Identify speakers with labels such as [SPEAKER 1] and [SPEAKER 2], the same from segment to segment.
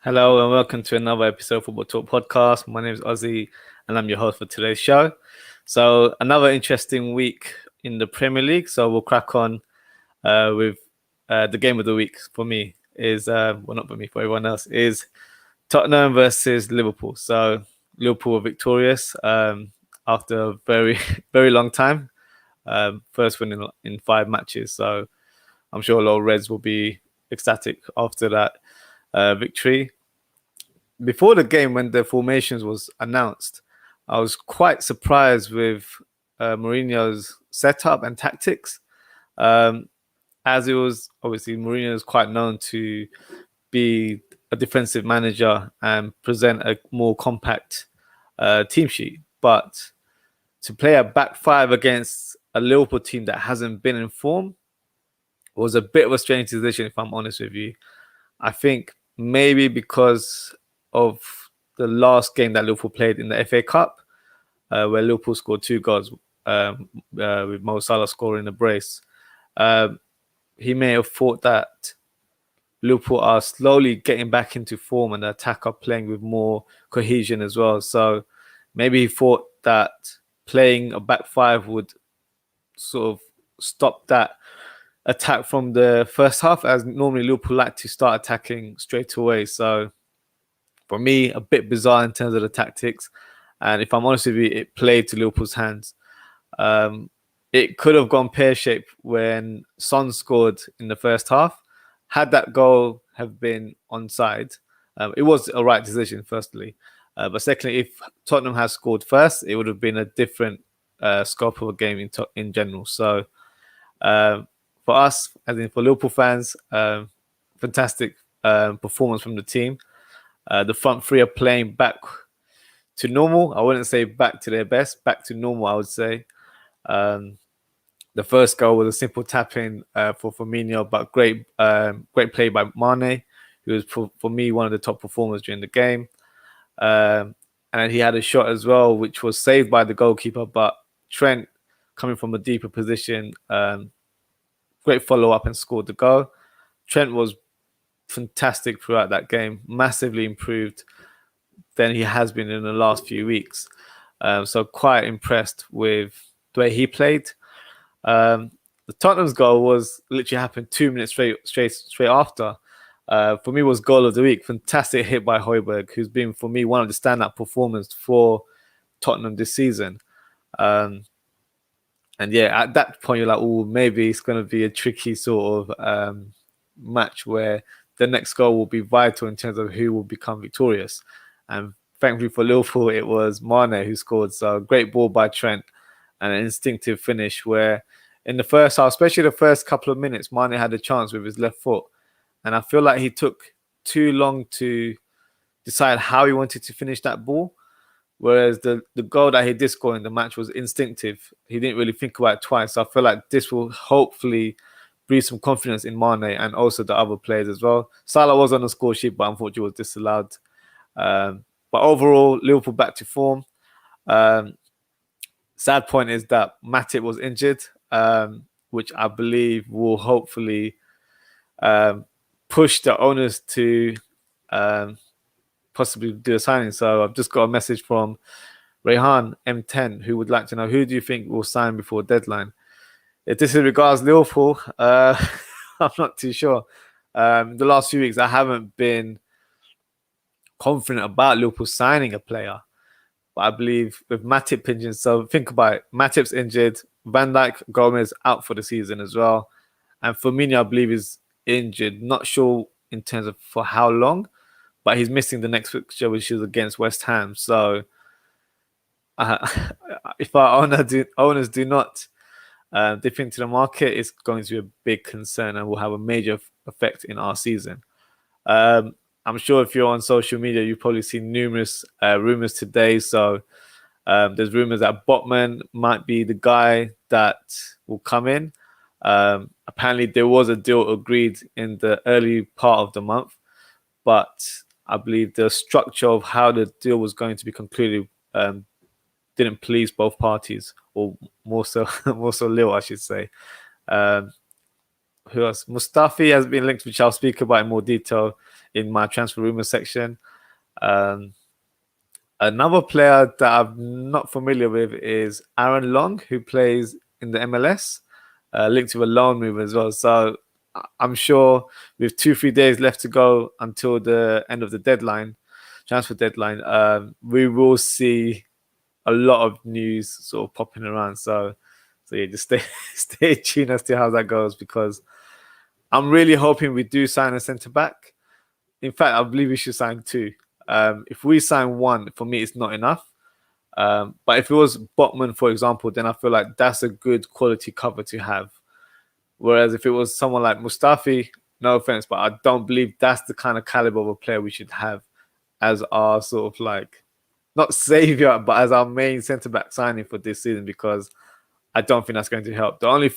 [SPEAKER 1] Hello and welcome to another episode of Football Talk Podcast. My name is Ozzie and I'm your host for today's show. So another interesting week in the Premier League. So we'll crack on with the game of the week for me is, not for me, for everyone else, is Tottenham versus Liverpool. So Liverpool were victorious after a very, very long time. First win in 5 matches. So I'm sure a lot of Reds will be ecstatic after that victory. Before the game, when the formations was announced, I was quite surprised with Mourinho's setup and tactics, as it was obviously Mourinho is quite known to be a defensive manager and present a more compact team sheet. But to play a back five against a Liverpool team that hasn't been in form was a bit of a strange decision, if I'm honest with you. I think maybe because of the last game that Liverpool played in the FA Cup, where Liverpool scored 2 goals with Mo Salah scoring a brace. He may have thought that Liverpool are slowly getting back into form and the attack are playing with more cohesion as well. So maybe he thought that playing a back five would sort of stop that attack from the first half, as normally Liverpool like to start attacking straight away. So for me, a bit bizarre in terms of the tactics. And if I'm honest with you, it played to Liverpool's hands. It could have gone pear-shaped when Son scored in the first half. Had that goal have been onside, it was a right decision, firstly. But secondly, if Tottenham had scored first, it would have been a different scope of a game in general. So for us, as in for Liverpool fans, fantastic performance from the team. The front three are playing back to normal. I wouldn't say back to their best, back to normal, I would say. The first goal was a simple tap-in for Firmino, but great play by Mane, who was, for me, one of the top performers during the game. And he had a shot as well, which was saved by the goalkeeper, but Trent, coming from a deeper position, great follow-up and scored the goal. Trent was fantastic throughout that game, massively improved than he has been in the last few weeks. So quite impressed with the way he played. The Tottenham's goal was literally happened 2 minutes straight after. For me, was goal of the week. Fantastic hit by Højbjerg, who's been for me one of the standout performers for Tottenham this season. And yeah, at that point you're like, oh, maybe it's going to be a tricky sort of match where the next goal will be vital in terms of who will become victorious. And thankfully for Liverpool, it was Mane who scored. So great ball by Trent and an instinctive finish where in the first half, especially the first couple of minutes, Mane had a chance with his left foot. And I feel like he took too long to decide how he wanted to finish that ball. Whereas the goal that he did score in the match was instinctive. He didn't really think about it twice. So I feel like this will hopefully breathe some confidence in Mane and also the other players as well. Salah was on the score sheet, but unfortunately was disallowed. But overall, Liverpool back to form. Sad point is that Matip was injured, which I believe will hopefully push the owners to possibly do a signing. So I've just got a message from Rehan M10, who would like to know, who do you think will sign before deadline? If this is regards Liverpool, I'm not too sure. The last few weeks, I haven't been confident about Liverpool signing a player. But I believe with Matip injured, so think about it. Matip's injured. Van Dijk, Gomez out for the season as well. And Firmino, I believe, is injured. Not sure in terms of for how long, but he's missing the next fixture, which is against West Ham. So if our owners do not dip into the market, it's going to be a big concern and will have a major effect in our season. I'm sure if you're on social media, you've probably seen numerous rumors today. So there's rumors that Botman might be the guy that will come in. Apparently, there was a deal agreed in the early part of the month, but I believe the structure of how the deal was going to be concluded didn't please both parties, or more so Lille, I should say. Who else? Mustafi has been linked, which I'll speak about in more detail in my transfer rumor section. Another player that I'm not familiar with is Aaron Long, who plays in the MLS, linked to a loan move as well. So I'm sure with 2-3 days left to go until the end of the transfer deadline, we will see a lot of news sort of popping around. So yeah, just stay tuned as to how that goes, because I'm really hoping we do sign a centre back. In fact, I believe we should sign two. If we sign one, for me, it's not enough. But if it was Botman, for example, then I feel like that's a good quality cover to have. Whereas if it was someone like Mustafi, no offense, but I don't believe that's the kind of caliber of a player we should have as our sort of like, not savior, but as our main centre back signing for this season, because I don't think that's going to help. The only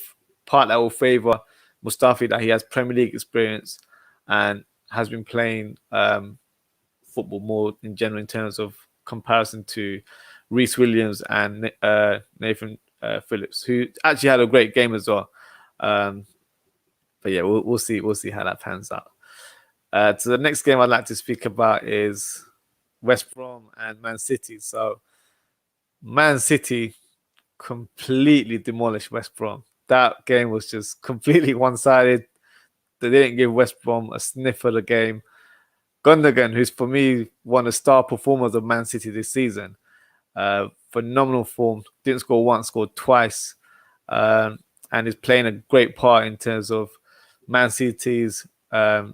[SPEAKER 1] part that will favour Mustafi that he has Premier League experience and has been playing football more in general in terms of comparison to Reece Williams and Nathan Phillips, who actually had a great game as well. But yeah, we'll see how that pans out. So the next game I'd like to speak about is West Brom and Man City. So Man City completely demolished West Brom. That game was just completely one-sided. They didn't give West Brom a sniff of the game. Gundogan, who's for me one of the star performers of Man City this season, phenomenal form. Didn't score once, scored twice, and is playing a great part in terms of Man City's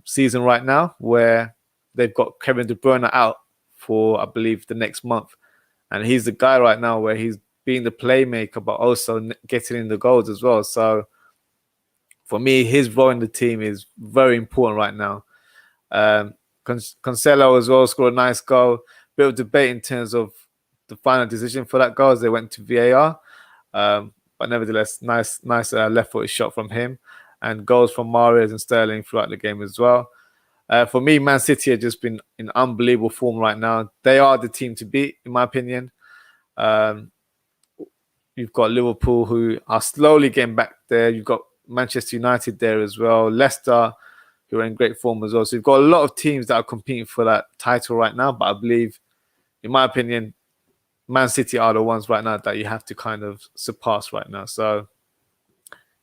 [SPEAKER 1] season right now, where they've got Kevin De Bruyne out for, I believe, the next month, and he's the guy right now where he's being the playmaker, but also getting in the goals as well. So for me, his role in the team is very important right now. Cancelo as well scored a nice goal. Bit of debate in terms of the final decision for that goal as they went to VAR. But nevertheless, nice left-footed shot from him, and goals from Mahrez and Sterling throughout the game as well. For me, Man City have just been in unbelievable form right now. They are the team to beat, in my opinion. You've got Liverpool, who are slowly getting back there. You've got Manchester United there as well. Leicester, who are in great form as well. So you've got a lot of teams that are competing for that title right now. But I believe, in my opinion, Man City are the ones right now that you have to kind of surpass right now. So,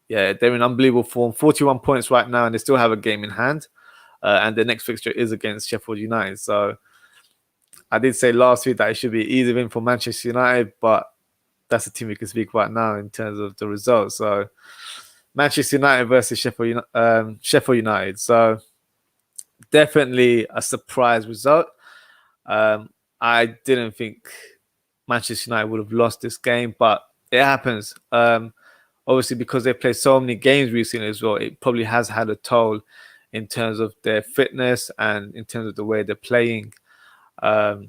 [SPEAKER 1] yeah, they're in unbelievable form. 41 points right now, and they still have a game in hand. And the next fixture is against Sheffield United. So, I did say last week that it should be an easy win for Manchester United, but that's the team we can speak about now in terms of the results. So, Manchester United versus Sheffield United. So, definitely a surprise result. I didn't think Manchester United would have lost this game, but it happens. Obviously, because they played so many games recently as well, it probably has had a toll in terms of their fitness and in terms of the way they're playing. But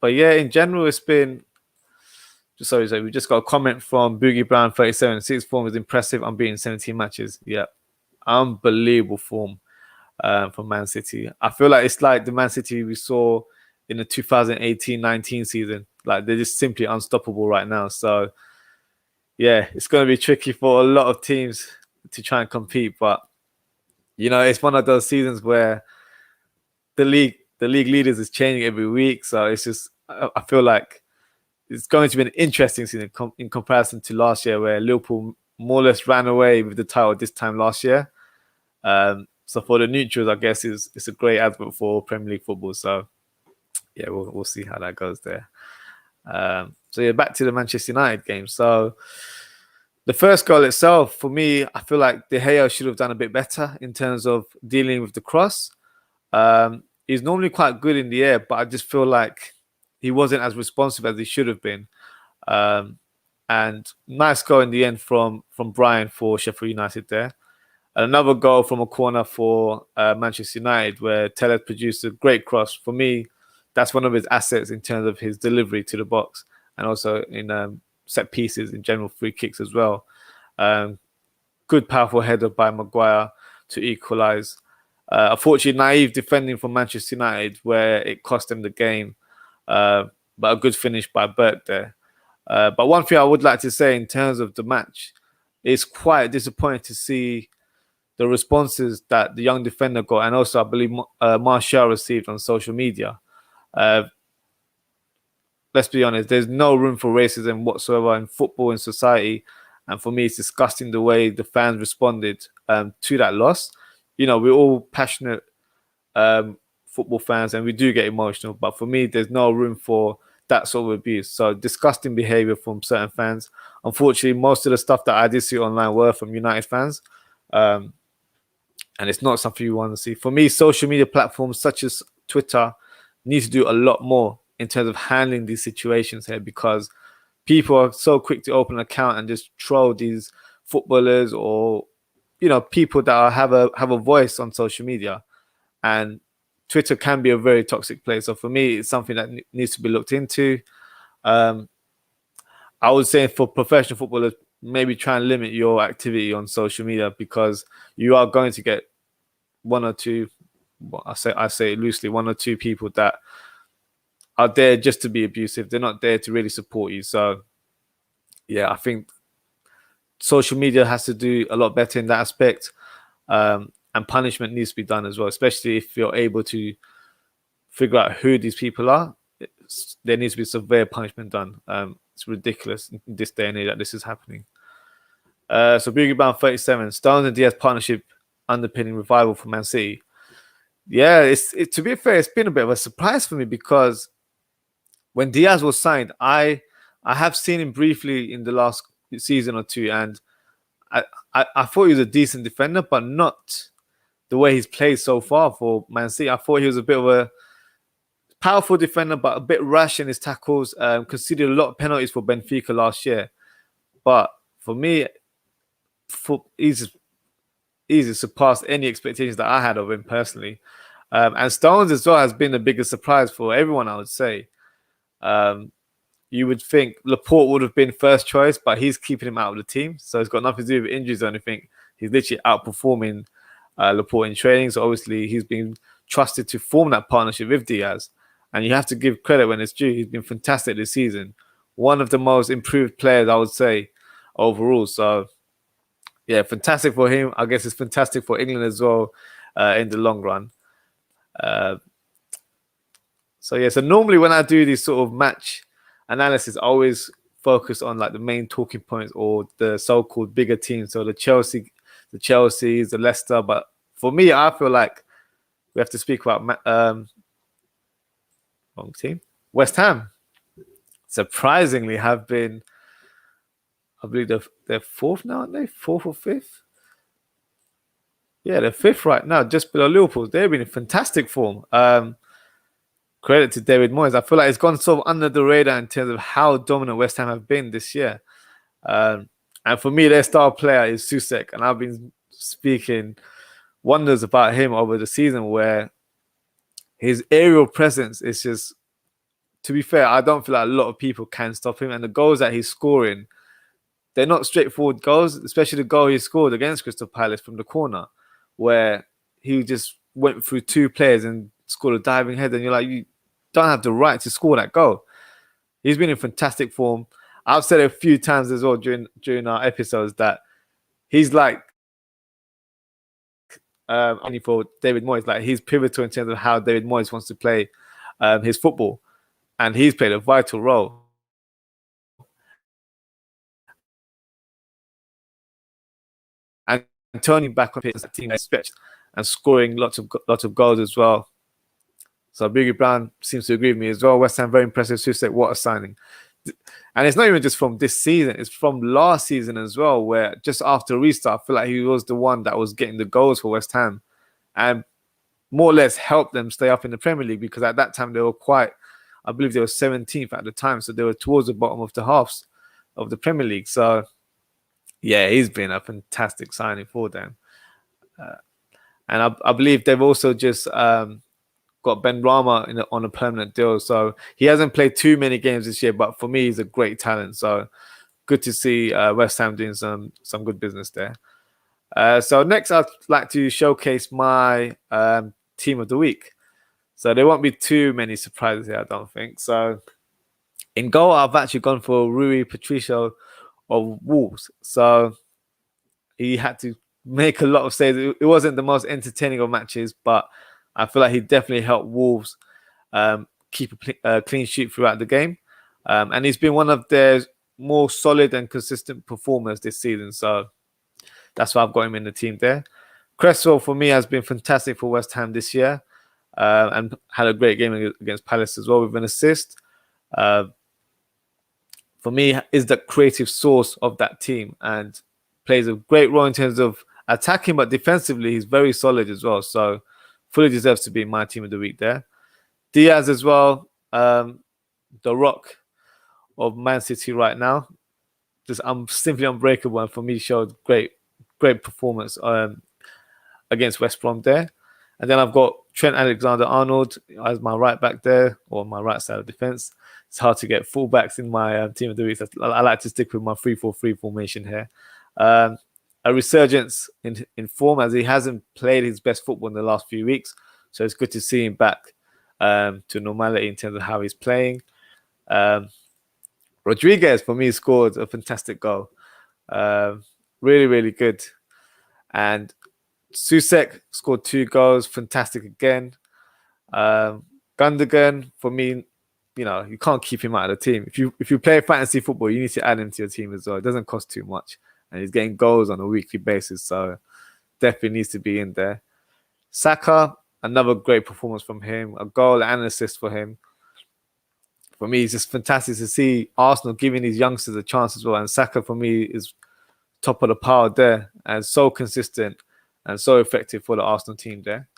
[SPEAKER 1] yeah, in general, it's been... Sorry, we just got a comment from Boogie Brown 37. Sixth form is impressive. Unbeaten 17 matches. Yeah, unbelievable form from Man City. I feel like it's like the Man City we saw in the 2018-19 season. Like, they're just simply unstoppable right now. So yeah, it's going to be tricky for a lot of teams to try and compete. But you know, it's one of those seasons where the league leaders is changing every week. So it's just, I feel like it's going to be an interesting season in comparison to last year, where Liverpool more or less ran away with the title this time last year. So for the neutrals, I guess it's a great advert for Premier League football. So yeah, we'll see how that goes there. So yeah, back to the Manchester United game. So the first goal itself, for me, I feel like De Gea should have done a bit better in terms of dealing with the cross. He's normally quite good in the air, but I just feel like he wasn't as responsive as he should have been. And nice goal in the end from Brian for Sheffield United there. And another goal from a corner for Manchester United, where Tellez produced a great cross. For me, that's one of his assets in terms of his delivery to the box, and also in set pieces, in general free kicks as well. Good powerful header by Maguire to equalise. Unfortunately, naive defending from Manchester United, where it cost them the game. But a good finish by Burke there. But one thing I would like to say in terms of the match, it's quite disappointing to see the responses that the young defender got, and also I believe Martial received on social media. Uh, let's be honest, there's no room for racism whatsoever in football and society. And for me, it's disgusting the way the fans responded to that loss. You know, we're all passionate football fans and we do get emotional, but for me, there's no room for that sort of abuse. So disgusting behavior from certain fans. Unfortunately, most of the stuff that I did see online were from United fans. And it's not something you want to see. For me, social media platforms such as Twitter need to do a lot more in terms of handling these situations here, because people are so quick to open an account and just troll these footballers or, you know, people that have a voice on social media. And Twitter can be a very toxic place. So for me, it's something that needs to be looked into. I would say for professional footballers, maybe try and limit your activity on social media, because you are going to get one or two, well, I say loosely, one or two people that are there just to be abusive. They're not there to really support you. So yeah, I think social media has to do a lot better in that aspect. And punishment needs to be done as well, especially if you're able to figure out who these people are. There needs to be severe punishment done. It's ridiculous in this day and age that this is happening. So Boogie Brown 37, Stones and Diaz partnership underpinning revival for Man City. Yeah, to be fair, it's been a bit of a surprise for me, because when Diaz was signed, I have seen him briefly in the last season or two, and I thought he was a decent defender, but not the way he's played so far for Man City. I thought he was a bit of a powerful defender, but a bit rash in his tackles. Conceded a lot of penalties for Benfica last year. But for me, he's surpassed any expectations that I had of him personally. And Stones as well has been the biggest surprise for everyone, I would say. You would think Laporte would have been first choice, but he's keeping him out of the team. So it's got nothing to do with injuries or anything. He's literally outperforming Laporte in training. So obviously he's been trusted to form that partnership with Diaz. And you have to give credit when it's due. He's been fantastic this season. One of the most improved players, I would say, overall. So yeah, fantastic for him. I guess it's fantastic for England as well in the long run. So normally when I do this sort of match analysis, I always focus on like the main talking points or the so-called bigger teams. So the Chelseas, the Leicester. But for me, I feel like we have to speak about wrong team. West Ham surprisingly have been, I believe they're fourth now, aren't they? Fourth or fifth? Yeah, they're fifth right now, just below Liverpool. They've been in fantastic form. Credit to David Moyes. I feel like it's gone sort of under the radar in terms of how dominant West Ham have been this year. And for me, their star player is Soucek, and I've been speaking wonders about him over the season, where his aerial presence is just, to be fair, I don't feel like a lot of people can stop him. And the goals that he's scoring, they're not straightforward goals, especially the goal he scored against Crystal Palace from the corner, where he just went through two players and scored a diving header. And you're like, you don't have the right to score that goal. He's been in fantastic form. I've said it a few times as well during our episodes that he's like, for David Moyes, like he's pivotal in terms of how David Moyes wants to play his football. And he's played a vital role. And turning back on his team stretched and scoring lots of goals as well. So Boogie Brown seems to agree with me as well. West Ham, very impressive. Soucek, what a signing. And it's not even just from this season, it's from last season as well, where just after restart, I feel like he was the one that was getting the goals for West Ham and more or less helped them stay up in the Premier League, because at that time they were I believe they were 17th at the time. So they were towards the bottom of the halves of the Premier League. So yeah, he's been a fantastic signing for them. And I believe they've also just got Ben Rama on a permanent deal. So he hasn't played too many games this year, but for me, he's a great talent. So good to see West Ham doing some good business there. So next, I'd like to showcase my team of the week. So there won't be too many surprises here, I don't think. So in goal, I've actually gone for Rui Patricio of Wolves. So he had to make a lot of saves. It wasn't the most entertaining of matches, but I feel like he definitely helped Wolves keep a clean sheet throughout the game. And he's been one of their more solid and consistent performers this season. So that's why I've got him in the team there. Cresswell, for me, has been fantastic for West Ham this year and had a great game against Palace as well with an assist. For me, is the creative source of that team and plays a great role in terms of attacking, but defensively, he's very solid as well. So fully deserves to be in my team of the week there. Diaz as well, the rock of Man City right now. Just simply unbreakable, and for me showed great performance against West Brom there. And then I've got Trent Alexander-Arnold as my right back there, or my right side of defence. It's hard to get fullbacks in my team of the week. I like to stick with my 3-4-3 formation here. A resurgence in form, as he hasn't played his best football in the last few weeks. So it's good to see him back to normality in terms of how he's playing. Rodriguez, for me, scored a fantastic goal. Really, really good. And Susek scored 2 goals. Fantastic again. Gundogan, for me, you can't keep him out of the team. If you play fantasy football, you need to add him to your team as well. It doesn't cost too much. And he's getting goals on a weekly basis. So definitely needs to be in there. Saka, another great performance from him. A goal and an assist for him. For me, it's just fantastic to see Arsenal giving these youngsters a chance as well. And Saka, for me, is top of the pile there and so consistent and so effective for the Arsenal team there.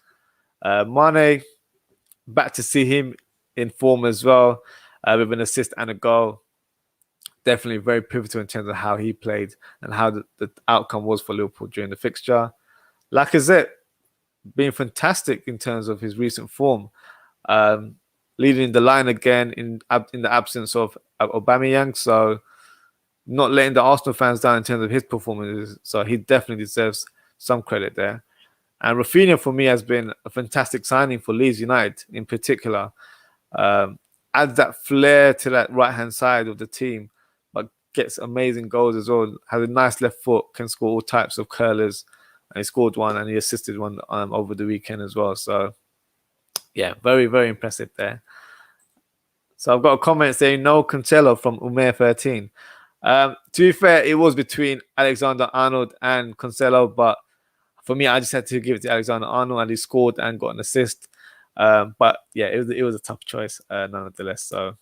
[SPEAKER 1] Mane, back to see him in form as well with an assist and a goal. Definitely very pivotal in terms of how he played and how the outcome was for Liverpool during the fixture. Lacazette being fantastic in terms of his recent form. Leading the line again in the absence of Aubameyang. So not letting the Arsenal fans down in terms of his performances. So he definitely deserves some credit there. And Rafinha, for me, has been a fantastic signing for Leeds United in particular. Adds that flair to that right-hand side of the team, but gets amazing goals as well. Has a nice left foot, can score all types of curlers. And he scored one and he assisted one over the weekend as well. So, yeah, very, very impressive there. So I've got a comment saying no Cancelo from Umair13. To be fair, it was between Alexander-Arnold and Cancelo, but for me, I just had to give it to Alexander-Arnold, and he scored and got an assist. But yeah, it was a tough choice, nonetheless. So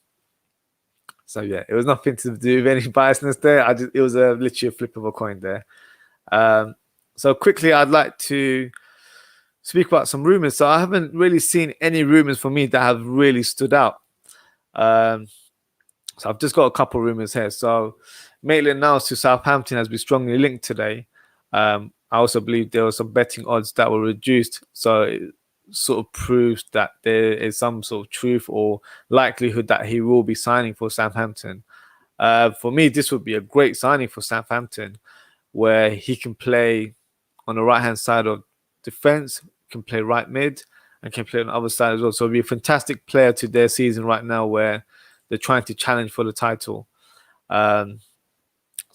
[SPEAKER 1] yeah, it was nothing to do with any biasness there. It was literally a flip of a coin there. So quickly, I'd like to speak about some rumors. So I haven't really seen any rumors for me that have really stood out. So I've just got a couple of rumors here. So Maitland-Niles to Southampton has been strongly linked today. I also believe there were some betting odds that were reduced. So it sort of proves that there is some sort of truth or likelihood that he will be signing for Southampton. For me, this would be a great signing for Southampton, where he can play on the right-hand side of defense, can play right mid, and can play on the other side as well. So he'll be a fantastic player to their season right now, where they're trying to challenge for the title. So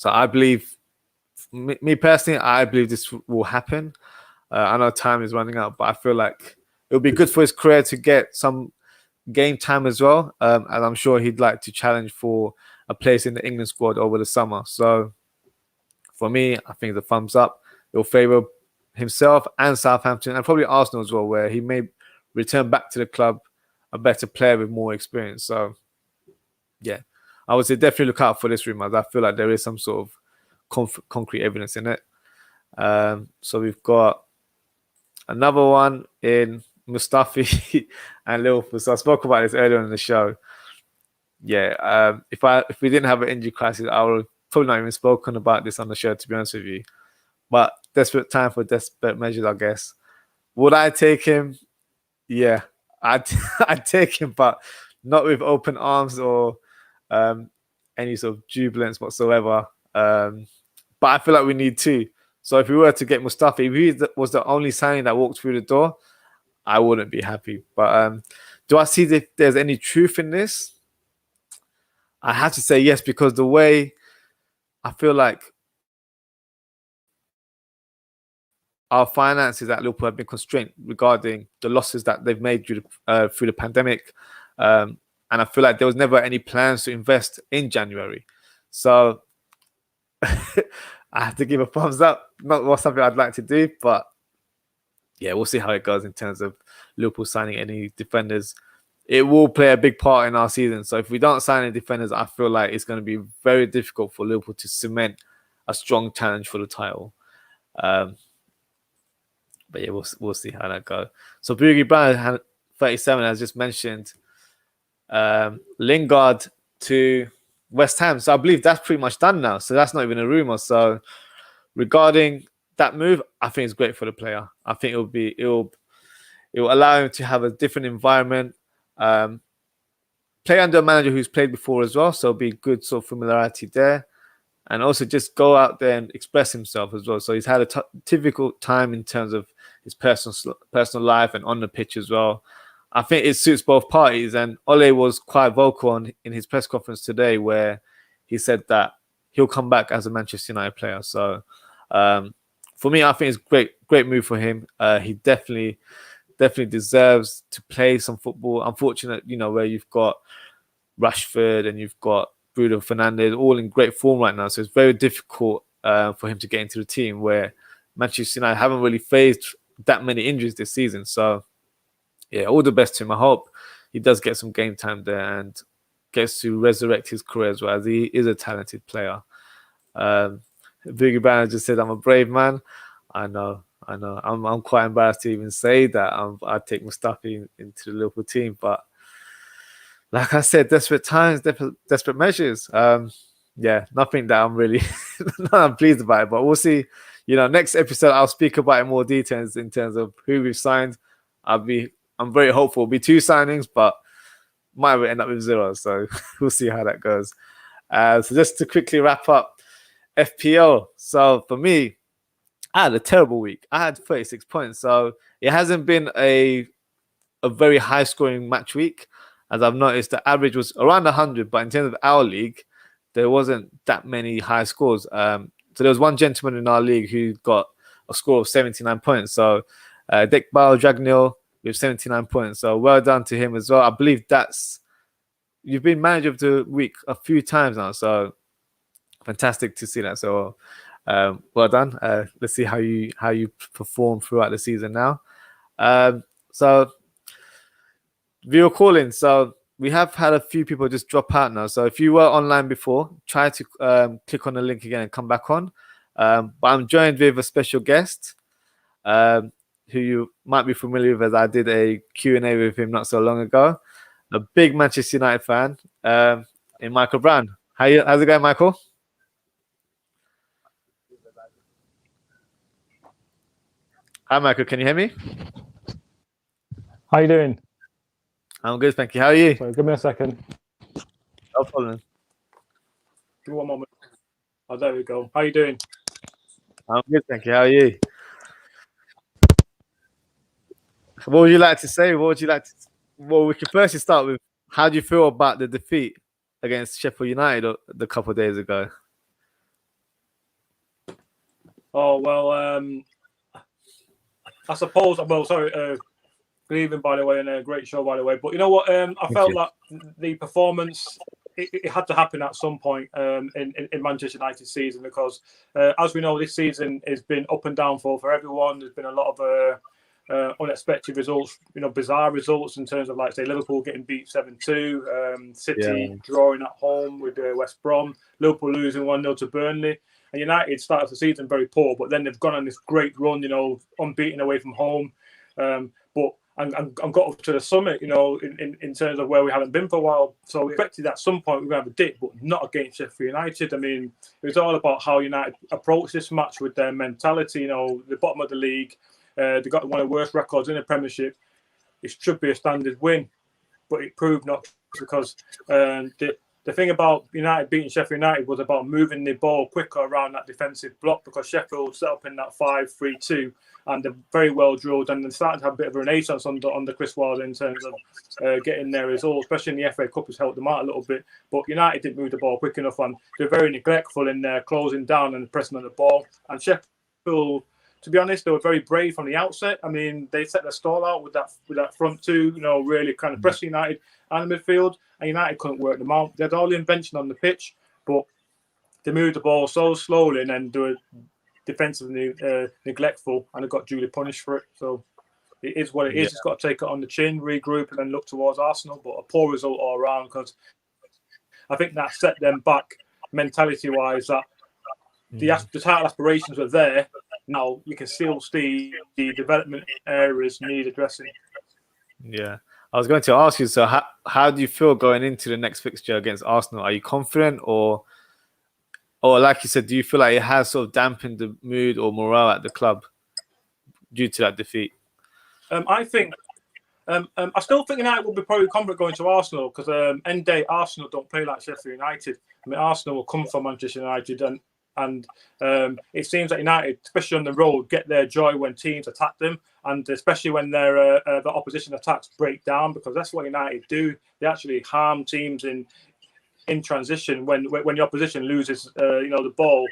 [SPEAKER 1] I believe, me personally, I believe this will happen. I know time is running out, but I feel like it would be good for his career to get some game time as well. And I'm sure he'd like to challenge for a place in the England squad over the summer. So for me, I think the thumbs up. It will favour himself and Southampton and probably Arsenal as well, where he may return back to the club a better player with more experience. So yeah, I would say definitely look out for this rumor. I feel like there is some sort of concrete evidence in it. So we've got another one in Mustafi and Liverpool. So I spoke about this earlier in the show. Yeah, if we didn't have an injury crisis, I would have probably not even spoken about this on the show, to be honest with you. But desperate time for desperate measures, I guess. Would I take him? Yeah, I'd take him, but not with open arms or any sort of jubilance whatsoever. But I feel like we need two. So if we were to get Mustafi, if he was the only signing that walked through the door, I wouldn't be happy. But do I see if there's any truth in this? I have to say yes, because the way I feel like our finances at Liverpool have been constrained regarding the losses that they've made through the pandemic. And I feel like there was never any plans to invest in January. So I have to give a thumbs up. Not something I'd like to do, but yeah, we'll see how it goes in terms of Liverpool signing any defenders. It will play a big part in our season. So if we don't sign any defenders, I feel like it's going to be very difficult for Liverpool to cement a strong challenge for the title. But yeah, we'll see how that goes. So Boogie Brown, 37, as just mentioned, Lingard to West Ham. So I believe that's pretty much done now. So that's not even a rumor. So regarding that move, I think it's great for the player. I think it will allow him to have a different environment. Play under a manager who's played before as well, so it'll be good sort of familiarity there, and also just go out there and express himself as well. So he's had a difficult time in terms of his personal life and on the pitch as well. I think it suits both parties, and Ole was quite vocal in his press conference today, where he said that he'll come back as a Manchester United player. So for me, I think it's great move for him. He definitely deserves to play some football. Unfortunate, where you've got Rashford and you've got Bruno Fernandes all in great form right now. So it's very difficult for him to get into the team, where Manchester United haven't really faced that many injuries this season. So yeah, all the best to him. I hope he does get some game time there and gets to resurrect his career as well, as he is a talented player. Biggie Banner just said, "I'm a brave man." I know. I'm quite embarrassed to even say that I'd take Mustafi into the Liverpool team, but like I said, desperate times, desperate measures. Yeah, nothing that I'm really not pleased about it, but we'll see. Next episode I'll speak about it in more details in terms of who we've signed. I'm very hopeful. It'll be 2 signings, but might end up with 0. So we'll see how that goes. So just to quickly wrap up FPL. So for me, I had a terrible week. I had 36 points. So it hasn't been a very high scoring match week. As I've noticed, the average was around 100, but in terms of our league, there wasn't that many high scores. So there was one gentleman in our league who got a score of 79 points. So Dekbal Dragnil with 79 points. So well done to him as well. I believe you've been manager of the week a few times now. So fantastic to see that. So well done. Let's see how you perform throughout the season now. So viewer calling. So we have had a few people just drop out now. So if you were online before, try to click on the link again and come back on. But I'm joined with a special guest who you might be familiar with, as I did a Q&A with him not so long ago. A big Manchester United fan, in Michael Brown. How's it going, Michael? Hi, Michael. Can you hear me?
[SPEAKER 2] How you doing?
[SPEAKER 1] I'm good, thank you. How are you?
[SPEAKER 2] Sorry, give me a second.
[SPEAKER 1] No problem.
[SPEAKER 2] Give me one moment. Oh, there we go. How you doing?
[SPEAKER 1] I'm good, thank you. How are you? What would you like to say? Well, we can firstly start with, how do you feel about the defeat against Sheffield United a couple of days ago?
[SPEAKER 2] Oh, well, I suppose, sorry, good evening, by the way, and a great show, by the way. But you know what? I felt that the performance, it had to happen at some point in Manchester United's season, because as we know, this season has been up and down for everyone. There's been a lot of unexpected results, bizarre results in terms of, like, say, Liverpool getting beat 7-2, City drawing at home with West Brom, Liverpool losing 1-0 to Burnley. And United started the season very poor, but then they've gone on this great run, unbeaten away from home. But and got up to the summit, in terms of where we haven't been for a while. So we expected at some point we're going to have a dip, but not against Sheffield United. I mean, it was all about how United approached this match with their mentality. The bottom of the league, they got one of the worst records in the Premiership. It should be a standard win, but it proved not, because the thing about United beating Sheffield United was about moving the ball quicker around that defensive block, because Sheffield set up in that 5-3-2, and they're very well drilled, and they're starting to have a bit of a renaissance under Chris Wilder in terms of getting their results, especially in the FA Cup has helped them out a little bit. But United didn't move the ball quick enough, and they're very neglectful in their closing down and pressing on the ball. And Sheffield to be honest, they were very brave from the outset. I mean, they set their stall out with that front two, really kind of pressing United and the midfield, and United couldn't work them out. They had all the invention on the pitch, but they moved the ball so slowly, and then they were defensively neglectful, and they got duly punished for it. So it is what it is. It's got to take it on the chin, regroup, and then look towards Arsenal. But a poor result all around, because I think that set them back mentality-wise. That the title aspirations were there. Now you can still see the development areas need addressing.
[SPEAKER 1] Yeah, I was going to ask you. So, how do you feel going into the next fixture against Arsenal? Are you confident, or like you said, do you feel like it has sort of dampened the mood or morale at the club due to that defeat?
[SPEAKER 2] I think. I still think United will be probably confident going to Arsenal, because end day Arsenal don't play like Sheffield United. I mean, Arsenal will come from Manchester United, and it seems that United, especially on the road, get their joy when teams attack them, and especially when their the opposition attacks break down, because that's what United do. They actually harm teams in transition when the opposition loses the ball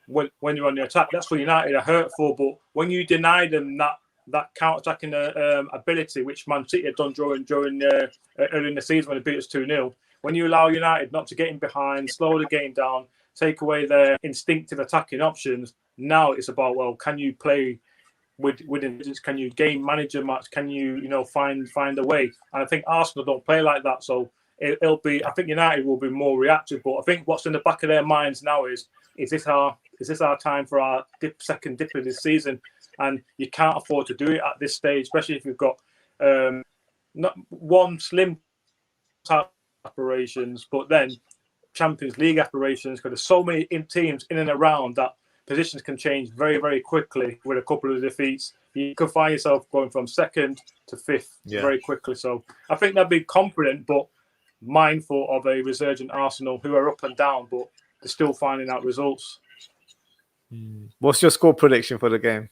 [SPEAKER 2] when you're on the attack. That's where United are hurtful. But when you deny them that counter-attacking ability, which Man City had done during early in the season when they beat us 2-0, when you allow United not to get in behind, slow the game down, take away their instinctive attacking options, now it's about, well, can you play with intelligence? Can you game manager match? Can you find a way? And I think Arsenal don't play like that, so it'll be. I think United will be more reactive. But I think what's in the back of their minds now is this our time for our second dip of this season? And you can't afford to do it at this stage, especially if you've got not one slim type aspirations, but then Champions League aspirations, because there's so many teams in and around that positions can change very, very quickly with a couple of defeats. You could find yourself going from second to fifth very quickly. So I think they'll be confident, but mindful of a resurgent Arsenal who are up and down, but they're still finding out results.
[SPEAKER 1] What's your score prediction for the game?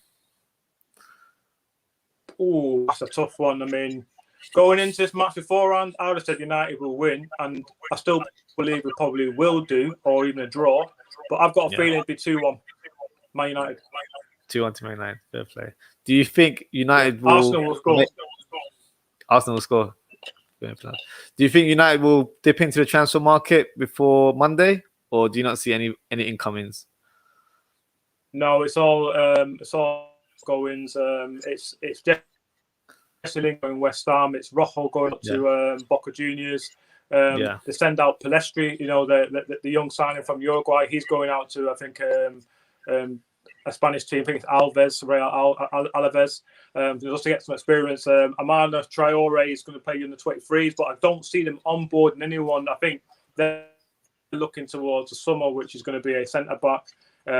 [SPEAKER 2] Oh, that's a tough one. I mean, going into this match beforehand, I would have said United will win, and I still believe we probably will do, or even a draw. But I've got a feeling it'll be 2-1, Man United.
[SPEAKER 1] 2-1 to Man United. Fair play. Do you think United will...
[SPEAKER 2] Arsenal will score.
[SPEAKER 1] Arsenal will score. Do you think United will dip into the transfer market before Monday, or do you not see any incomings?
[SPEAKER 2] No, it's all goings. It's Jesse Lingard going West Ham. It's Rojo going up to Boca Juniors. They send out Palestri, the young signing from Uruguay. He's going out to, I think, a Spanish team. I think it's Alaves. Just to get some experience. Amanda Traore is going to play in the 23s, but I don't see them onboarding anyone. I think they're looking towards the summer, which is going to be a centre-back,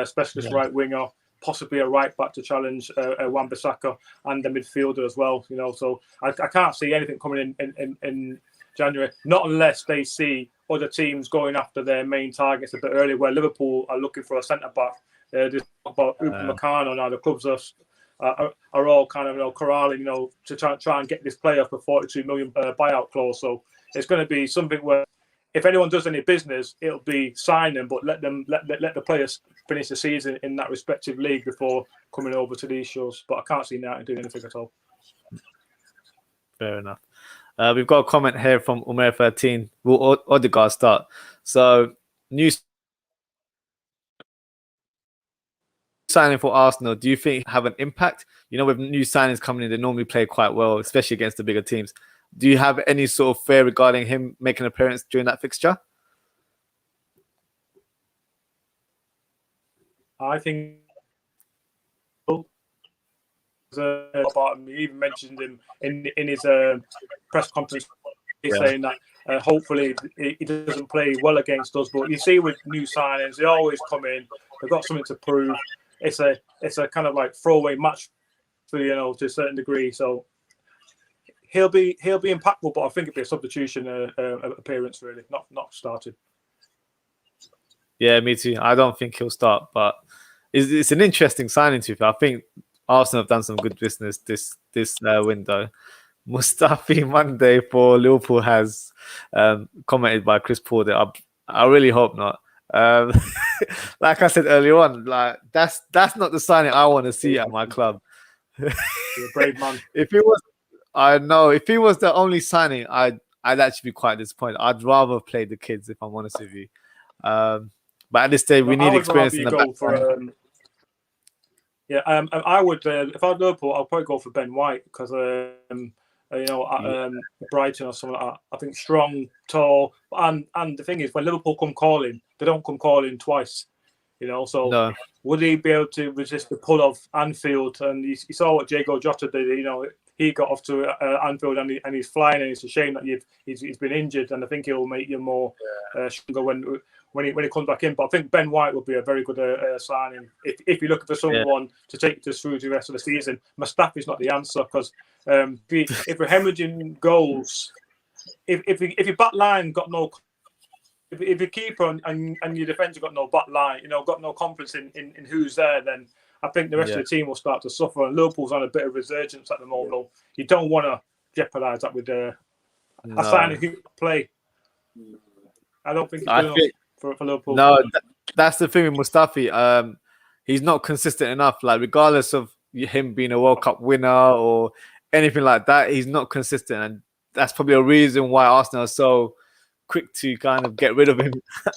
[SPEAKER 2] specialist right winger, possibly a right back to challenge Wan-Bissaka, and the midfielder as well. So I can't see anything coming in January, not unless they see other teams going after their main targets a bit earlier, where Liverpool are looking for a centre back. Just about Upamecano now. The clubs are all kind of corralling, to try and get this player for 42 million buyout clause. So it's going to be something where, if anyone does any business, it'll be sign them, but let the players finish the season in that respective league before coming over to these shows. But I can't see United doing anything at all.
[SPEAKER 1] Fair enough. We've got a comment here from Umer13. Will Odegaard start? So, new signing for Arsenal, do you think have an impact? With new signings coming in, they normally play quite well, especially against the bigger teams. Do you have any sort of fear regarding him making an appearance during that fixture?
[SPEAKER 2] I think about him. He even mentioned him in his press conference. He's saying that hopefully he doesn't play well against us. But you see, with new signings, they always come in. They've got something to prove. It's a kind of like throwaway match for to a certain degree. So he'll be impactful, but I think it'll be a substitution appearance, really, not started.
[SPEAKER 1] Yeah, me too. I don't think he'll start, but it's an interesting signing too. I think Arsenal have done some good business this window. Mustafi Monday for Liverpool has commented by Chris Paul that I really hope not. Um, like I said earlier on, like that's not the signing I want to see at my club.
[SPEAKER 2] You're a brave man.
[SPEAKER 1] If it was, I know if he was the only signing, I'd actually be quite disappointed. I'd rather play the kids if I'm honest with you. But at this stage, we
[SPEAKER 2] But I
[SPEAKER 1] need
[SPEAKER 2] would rather
[SPEAKER 1] experience in
[SPEAKER 2] you
[SPEAKER 1] the
[SPEAKER 2] go
[SPEAKER 1] back.
[SPEAKER 2] for I would if I was Liverpool, I'll probably go for Ben White because Brighton or something like that. I think strong, tall, and the thing is, when Liverpool come calling, they don't come calling twice. So
[SPEAKER 1] No,
[SPEAKER 2] would he be able to resist the pull of Anfield? And you saw what Diego Jota did. He got off to Anfield and he's flying. And it's a shame that he's been injured. And I think he'll make you more stronger when he comes back in. But I think Ben White would be a very good signing if you're looking for someone to take us through the rest of the season. Mustafi's not the answer because if we're hemorrhaging goals, if your back line got no. If your keeper and your defender got no back line, got no confidence in who's there, then I think the rest of the team will start to suffer. And Liverpool's on a bit of resurgence at the moment. You don't want to jeopardise that with a signing who play. I don't think it's good enough for Liverpool.
[SPEAKER 1] No, that's the thing with Mustafi. He's not consistent enough. Like regardless of him being a World Cup winner or anything like that, he's not consistent, and that's probably a reason why Arsenal are so quick to kind of get rid of him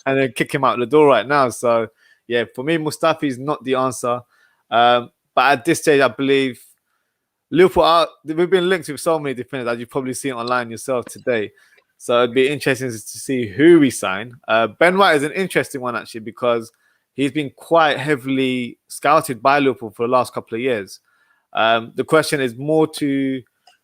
[SPEAKER 1] and then kick him out the door right now. So yeah, for me, Mustafi is not the answer. But at this stage, I believe Liverpool we've been linked with so many defenders, as you've probably seen online yourself today. So it'd be interesting to see who we sign. Ben White is an interesting one actually because he's been quite heavily scouted by Liverpool for the last couple of years. The question is more to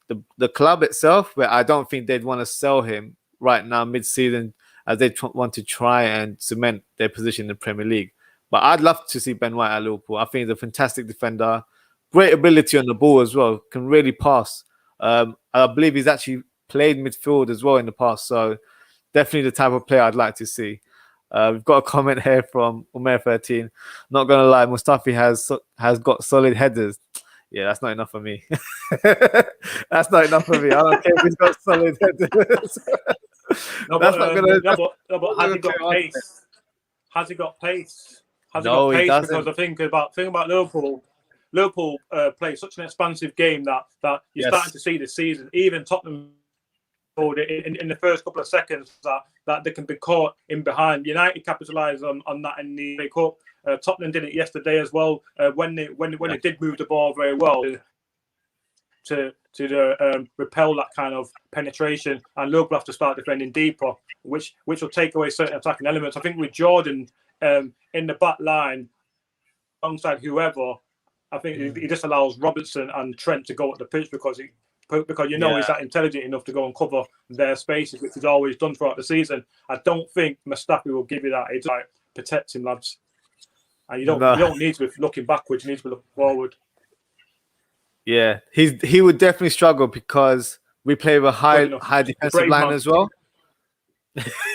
[SPEAKER 1] the club itself, where I don't think they'd want to sell him right now mid-season as they want to try and cement their position in the Premier League. But I'd love to see Ben White at Liverpool. I think he's a fantastic defender, great ability on the ball as well, can really pass. I believe he's actually played midfield as well in the past, so definitely the type of player I'd like to see. We've got a comment here from Umer 13. Not gonna lie, Mustafi has got solid headers. Yeah, that's not enough for me. That's not enough for me. I don't care if he's got solid headers.
[SPEAKER 2] No, but has he got pace? Has he got pace? Has he got pace? Because I think about Liverpool. Liverpool play such an expansive game that you're starting to see this season. Even Tottenham in the first couple of seconds that they can be caught in behind. United capitalised on that in the FA Cup. Tottenham did it yesterday as well when they did move the ball very well to repel that kind of penetration, and Liverpool have to start defending deeper, which will take away certain attacking elements. I think with Jordan in the back line alongside whoever, I think he just allows Robertson and Trent to go at the pitch because he's that intelligent enough to go and cover their spaces, which he's always done throughout the season. I don't think Mustafi will give you that. It's like, protect him, lads. And you don't need to be looking backwards, you need to be looking forward.
[SPEAKER 1] Yeah, he would definitely struggle because we play with a high defensive line as well.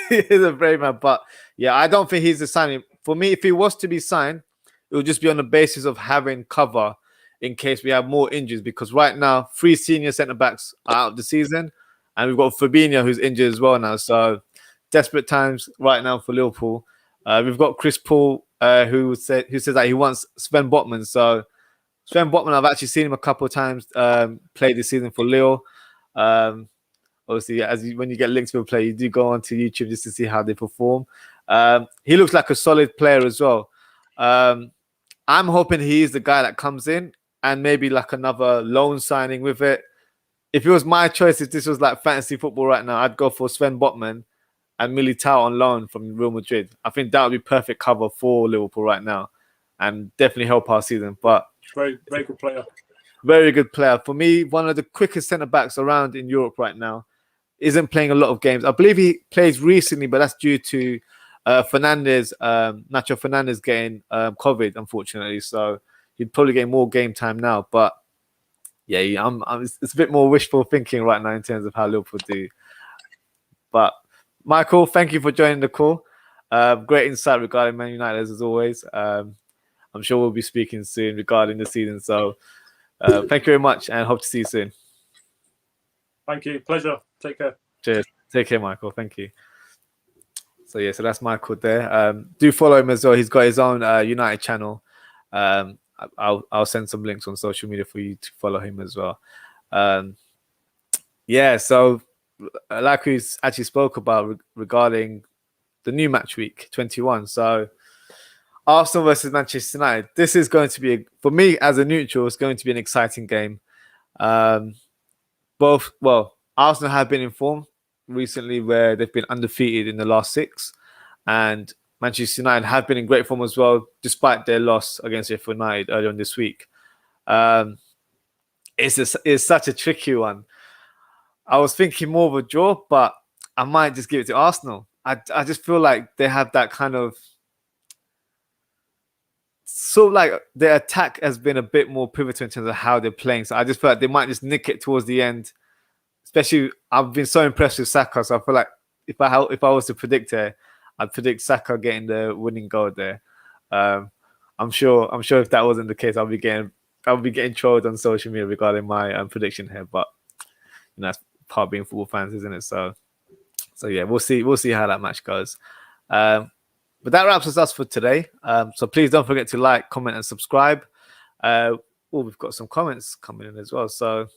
[SPEAKER 1] He's a brave man, but yeah, I don't think he's the signing. For me, if he was to be signed, it would just be on the basis of having cover in case we have more injuries, because right now 3 senior centre-backs are out of the season and we've got Fabinho who's injured as well now. So desperate times right now for Liverpool. We've got Chris Paul who says that he wants Sven Botman. So Sven Botman, I've actually seen him a couple of times play this season for Lille. Obviously, when you get linked to a player, you do go onto YouTube just to see how they perform. He looks like a solid player as well. I'm hoping he is the guy that comes in and maybe like another loan signing with it. If it was my choice, if this was like fantasy football right now, I'd go for Sven Botman and Militao on loan from Real Madrid. I think that would be perfect cover for Liverpool right now and definitely help our season. But
[SPEAKER 2] very, very good player.
[SPEAKER 1] Very good player. For me, one of the quickest centre-backs around in Europe right now. Isn't playing a lot of games. I believe he plays recently, but that's due to Nacho Fernandez getting COVID, unfortunately. So he'd probably get more game time now. But yeah, it's a bit more wishful thinking right now in terms of how Liverpool do. But Michael, thank you for joining the call. Great insight regarding Man United as always. I'm sure we'll be speaking soon regarding the season. So thank you very much and hope to see you soon.
[SPEAKER 2] Thank you. Pleasure. Take care.
[SPEAKER 1] Cheers. Take care, Michael. Thank you. So that's Michael there. Do follow him as well. He's got his own United channel. I'll send some links on social media for you to follow him as well. So like we actually spoke about regarding the new match week 21. So Arsenal versus Manchester United. This is going to be, for me as a neutral, it's going to be an exciting game. Arsenal have been informed recently where they've been undefeated in the last 6, and Manchester United have been in great form as well, despite their loss against Sheffield United earlier on this week. It's such a tricky one. I was thinking more of a draw, but I might just give it to Arsenal. I just feel like they have that kind of sort of like their attack has been a bit more pivotal in terms of how they're playing. So I just feel like they might just nick it towards the end. Especially, I've been so impressed with Saka, so I feel like if I was to predict it, I'd predict Saka getting the winning goal there. I'm sure if that wasn't the case, I'll be getting trolled on social media regarding my prediction here. But that's part of being football fans, isn't it? So yeah, we'll see how that match goes. But that wraps us for today. So please don't forget to like, comment, and subscribe. We've got some comments coming in as well. So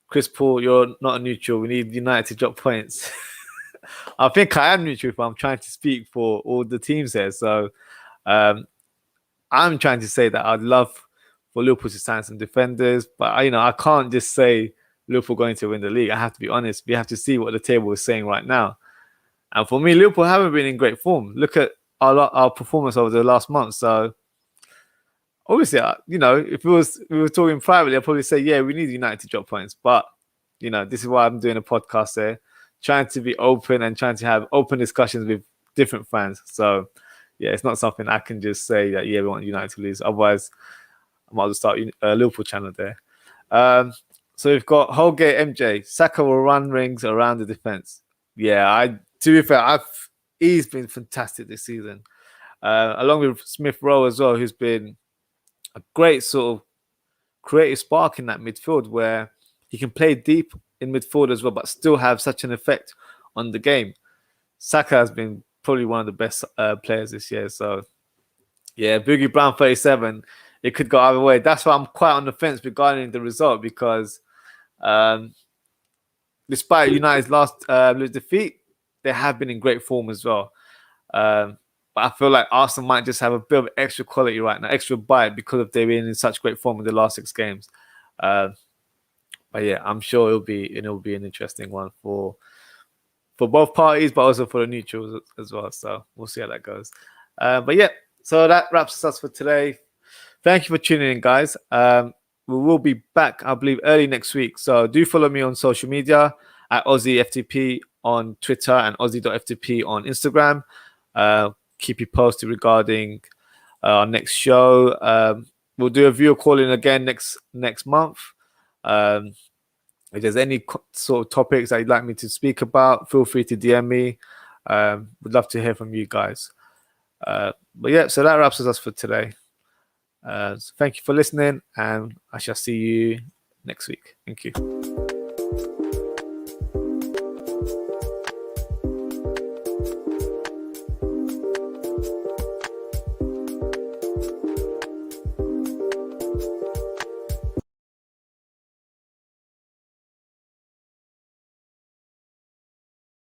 [SPEAKER 1] Chris Paul, you're not a neutral. We need United to drop points. I think I am neutral if I'm trying to speak for all the teams here. So I'm trying to say that I'd love for Liverpool to sign some defenders, but I can't just say Liverpool going to win the league. I have to be honest. We have to see what the table is saying right now. And for me, Liverpool haven't been in great form. Look at our performance over the last month. So obviously, if we were talking privately, I'd probably say, yeah, we need United to drop points. But, this is why I'm doing a podcast there, trying to be open and trying to have open discussions with different fans. So, yeah, it's not something I can just say that, yeah, we want United to lose. Otherwise, I might as well start a Liverpool channel there. So we've got Holgate MJ. Saka will run rings around the defense. Yeah, to be fair, he's been fantastic this season. Along with Smith Rowe as well, who's been a great sort of creative spark in that midfield where he can play deep in midfield as well, but still have such an effect on the game. Saka has been probably one of the best players this year. So, yeah, Boogie Brown 37, it could go either way. That's why I'm quite on the fence regarding the result because despite United's last defeat, they have been in great form as well. But I feel like Arsenal might just have a bit of extra quality right now, extra bite because of they've been in such great form in the last 6 games. But yeah, I'm sure it'll be an interesting one for both parties, but also for the neutrals as well. So we'll see how that goes. But yeah, so that wraps us for today. Thank you for tuning in, guys. We will be back, I believe, early next week. So do follow me on social media at OzzieFTP on Twitter and Ozzie.ftp on Instagram. Keep you posted regarding our next show. We'll do a viewer call in again next month. If there's any sort of topics that you'd like me to speak about, feel free to DM me. Would love to hear from you guys. But yeah, so that wraps us for today. So thank you for listening, and I shall see you next week. Thank you.